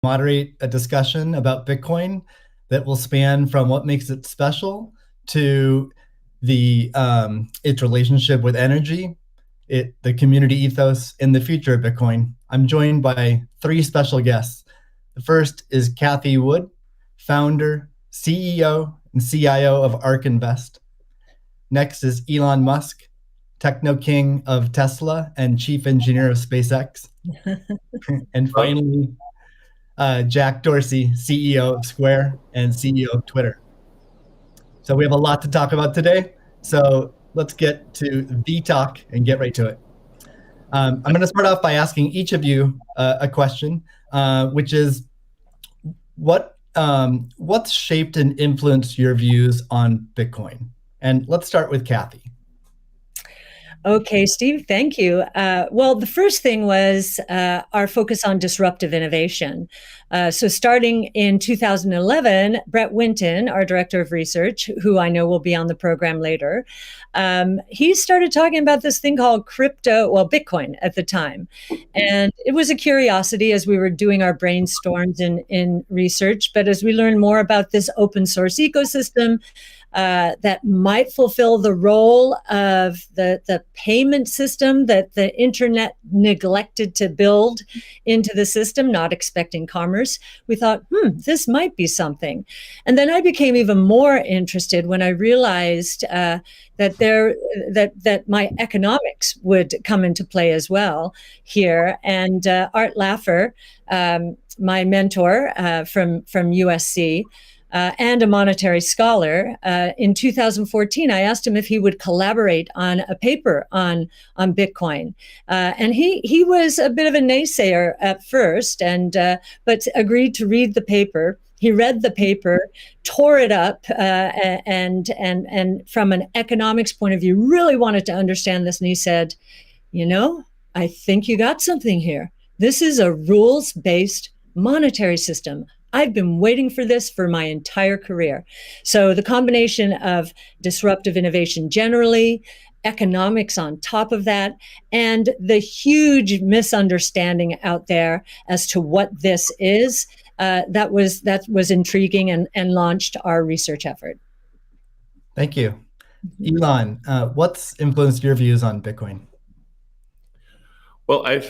moderate a discussion about Bitcoin that will span from what makes it special to its relationship with energy, the community ethos, and the future of Bitcoin. I'm joined by three special guests. The first is Cathie Wood, founder, CEO, and CIO of ARK Invest. Next is Elon Musk, techno king of Tesla and chief engineer of SpaceX. And finally, Jack Dorsey, CEO of Square and CEO of Twitter. So we have a lot to talk about today. So let's get to the talk and get right to it. I'm going to start off by asking each of you a question, which is what's shaped and influenced your views on Bitcoin? And let's start with Cathie. Okay, Steve, thank you. Well, the first thing was our focus on disruptive innovation. So starting in 2011, Brett Winton, our director of research, who I know will be on the program later, he started talking about this thing called Bitcoin at the time. And it was a curiosity as we were doing our brainstorms in research. But as we learned more about this open source ecosystem, that might fulfill the role of the payment system that the internet neglected to build into the system, not expecting commerce. We thought, this might be something. And then I became even more interested when I realized that my economics would come into play as well here. And Art Laffer, my mentor from USC, and a monetary scholar. In 2014, I asked him if he would collaborate on a paper on Bitcoin. And he was a bit of a naysayer at first, but agreed to read the paper. He read the paper, tore it up, and from an economics point of view, really wanted to understand this. And he said, I think you got something here. This is a rules-based monetary system. I've been waiting for this for my entire career. So the combination of disruptive innovation generally, economics on top of that, and the huge misunderstanding out there as to what this is, that was intriguing and launched our research effort. Thank you. Elon, what's influenced your views on Bitcoin? Well, I've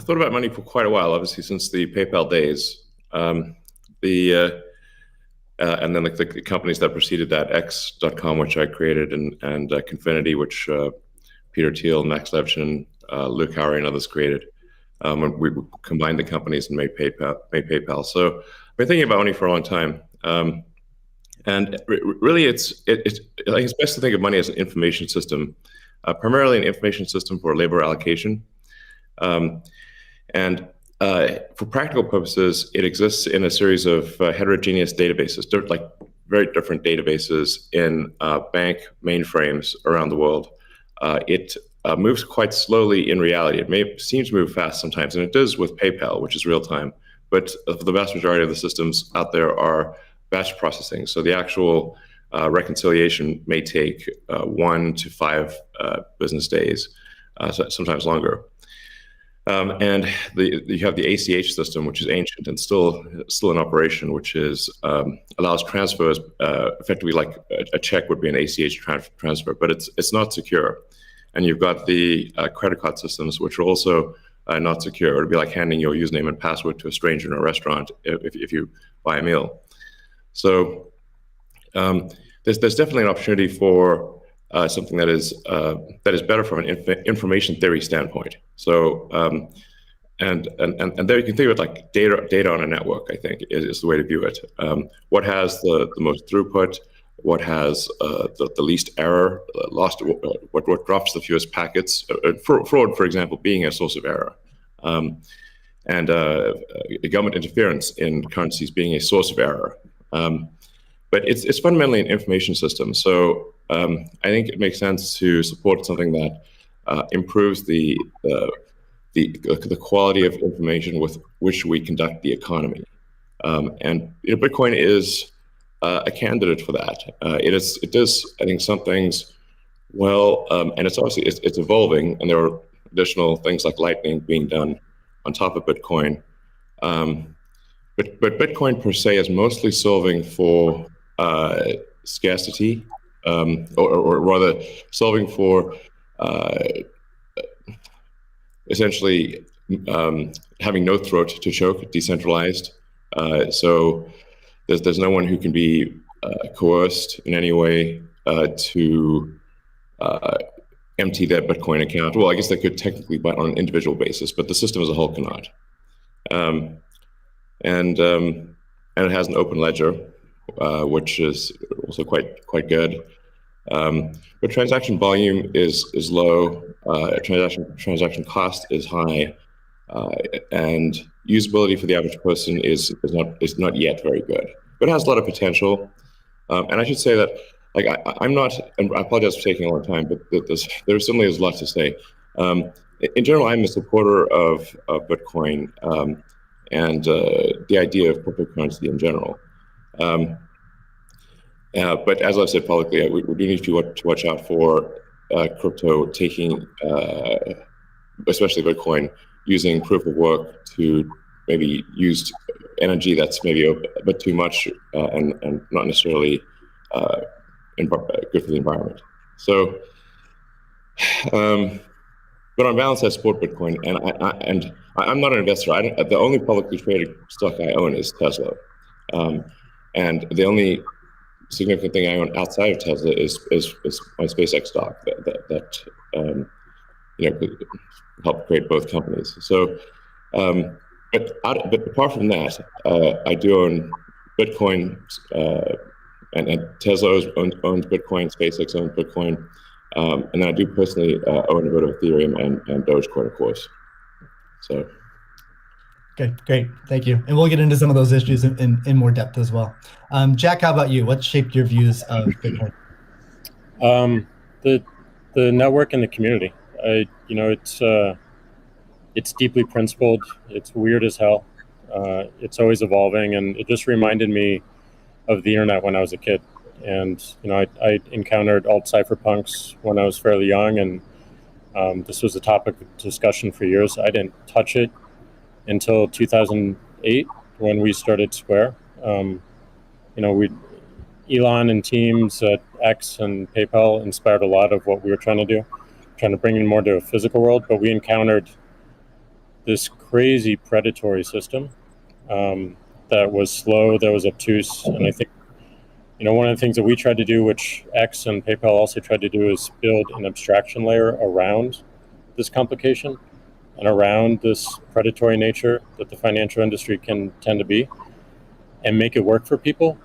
thought about money for quite a while, obviously, since the PayPal days. And then the companies that preceded that, X.com, which I created, and Confinity, which Peter Thiel, Max Levchin, Luke Howry, and others created. When we combined the companies and made PayPal. So I've been thinking about money for a long time. And really, I think it's best to think of money as an information system, primarily an information system for labor allocation. For practical purposes, it exists in a series of heterogeneous databases, like very different databases in bank mainframes around the world. It moves quite slowly in reality. It seems to move fast sometimes, and it does with PayPal, which is real time. But the vast majority of the systems out there are batch processing. So the actual reconciliation may take 1 to 5 business days, sometimes longer. And you have the ACH system, which is ancient and still in operation, which allows transfers effectively like a check would be an ACH transfer, but it's not secure. And you've got the credit card systems, which are also not secure. It would be like handing your username and password to a stranger in a restaurant if you buy a meal. So there's definitely an opportunity for something that is better from an information theory standpoint. So and there you can think of it like data on a network. I think is the way to view it. What has the most throughput? What has the least error? What drops the fewest packets? Fraud, for example, being a source of error. And government interference in currencies being a source of error. But it's fundamentally an information system. So I think it makes sense to support something that improves the quality of information with which we conduct the economy. And Bitcoin is a candidate for that. It does, I think, some things well, and it's obviously it's evolving, and there are additional things like Lightning being done on top of Bitcoin. but Bitcoin per se is mostly solving for scarcity, or rather solving for essentially having no throat to choke, decentralized. So there's no one who can be coerced in any way to empty their Bitcoin account. Well, I guess they could technically, but on an individual basis, but the system as a whole cannot. And it has an open ledger, which is also quite good. But transaction volume is low. Transaction cost is high, and usability for the average person is not yet very good. But it has a lot of potential. And I should say that, like, I'm not, and I apologize for taking a long time, but there certainly is a lot to say. In general, I'm a supporter of Bitcoin and the idea of cryptocurrency in general. But as I've said publicly, we do need to watch out for crypto taking, especially Bitcoin, using proof of work to maybe use energy that's maybe a bit too much and not necessarily good for the environment. So, but on balance, I support Bitcoin, and I'm not an investor. The only publicly traded stock I own is Tesla, and the only significant thing I own outside of Tesla is my SpaceX stock that could help create both companies. So, but apart from that, I do own Bitcoin, and Tesla owns Bitcoin, SpaceX owns Bitcoin, and then I do personally own a bit of Ethereum and Dogecoin, of course. So. Okay, great, thank you. And we'll get into some of those issues in more depth as well. Jack, how about you? What shaped your views of Bitcoin? The network and the community. It's deeply principled. It's weird as hell. It's always evolving, and it just reminded me of the internet when I was a kid. And I encountered alt cypherpunks when I was fairly young, and this was a topic of discussion for years. I didn't touch it until 2008 when we started Square. Elon and teams at X and PayPal inspired a lot of what we were trying to do, trying to bring in more to a physical world. But we encountered this crazy predatory system that was slow, that was obtuse, and I think one of the things that we tried to do, which X and PayPal also tried to do, is build an abstraction layer around this complication and around this predatory nature that the financial industry can tend to be, and make it work for people.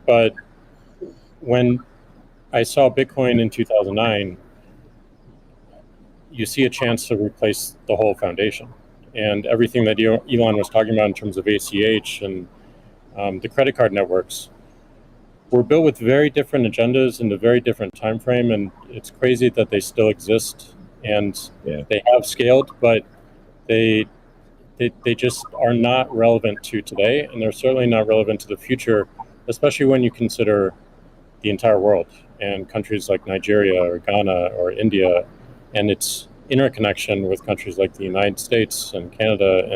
But when I saw Bitcoin in 2009, you see a chance to replace the whole foundation. And everything that Elon was talking about in terms of ACH and the credit card networks were built with very different agendas in a very different time frame, and it's crazy that they still exist and they have scaled, but they just are not relevant to today, and they're certainly not relevant to the future, especially when you consider the entire world and countries like Nigeria or Ghana or India and its interconnection with countries like the United States and Canada and